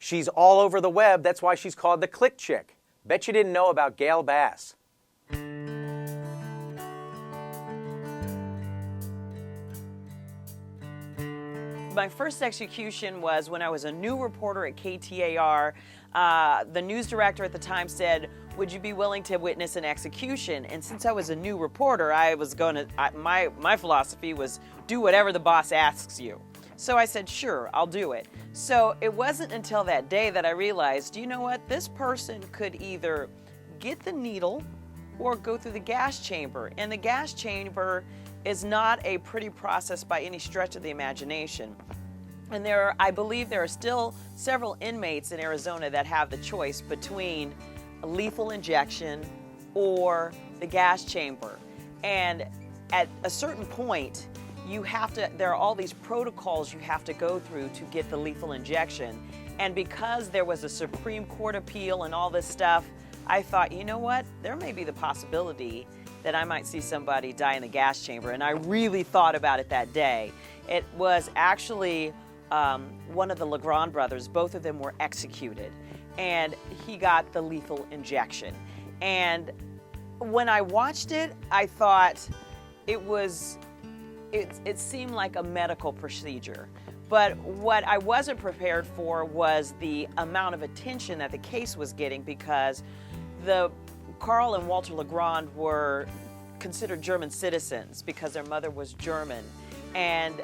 She's all over the web. That's why she's called the Click Chick. Bet you didn't know about Gayle Bass. My first execution was when I was a new reporter at KTAR. The news director at the time said, "Would you be willing to witness an execution?" And since I was a new reporter, my philosophy was do whatever the boss asks you. So I said, sure, I'll do it. So it wasn't until that day that I realized, you know what, this person could either get the needle or go through the gas chamber. And the gas chamber is not a pretty process by any stretch of the imagination. And I believe there are still several inmates in Arizona that have the choice between a lethal injection or the gas chamber. And at a certain point, there are all these protocols you have to go through to get the lethal injection. And because there was a Supreme Court appeal and all this stuff, I thought, you know what, there may be the possibility that I might see somebody die in the gas chamber. And I really thought about it that day. It was actually one of the Legrand brothers. Both of them were executed, and he got the lethal injection. And when I watched it, I thought it seemed like a medical procedure. But what I wasn't prepared for was the amount of attention that the case was getting, because Carl and Walter Legrand were considered German citizens because their mother was German. And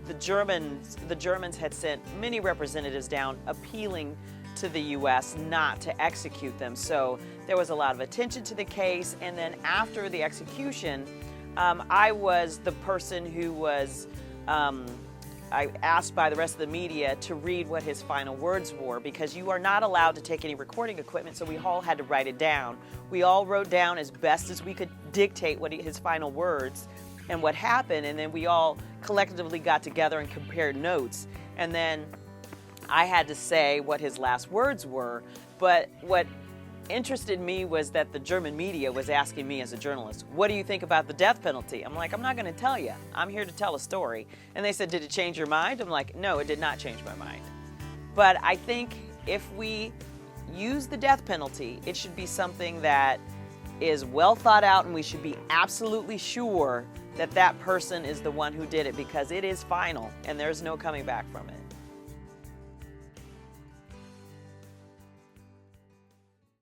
the Germans had sent many representatives down appealing to the U.S. not to execute them. So there was a lot of attention to the case. And then after the execution, I was the person who was I asked by the rest of the media to read what his final words were, because you are not allowed to take any recording equipment, so we all had to write it down. We all wrote down as best as we could dictate his final words and what happened, and then we all collectively got together and compared notes. And then I had to say what his last words were. But what interested me was that the German media was asking me as a journalist, what do you think about the death penalty? I'm like, I'm not going to tell you. I'm here to tell a story. And they said, did it change your mind? I'm like, no, it did not change my mind. But I think if we use the death penalty, it should be something that is well thought out, and we should be absolutely sure that that person is the one who did it, because it is final and there's no coming back from it.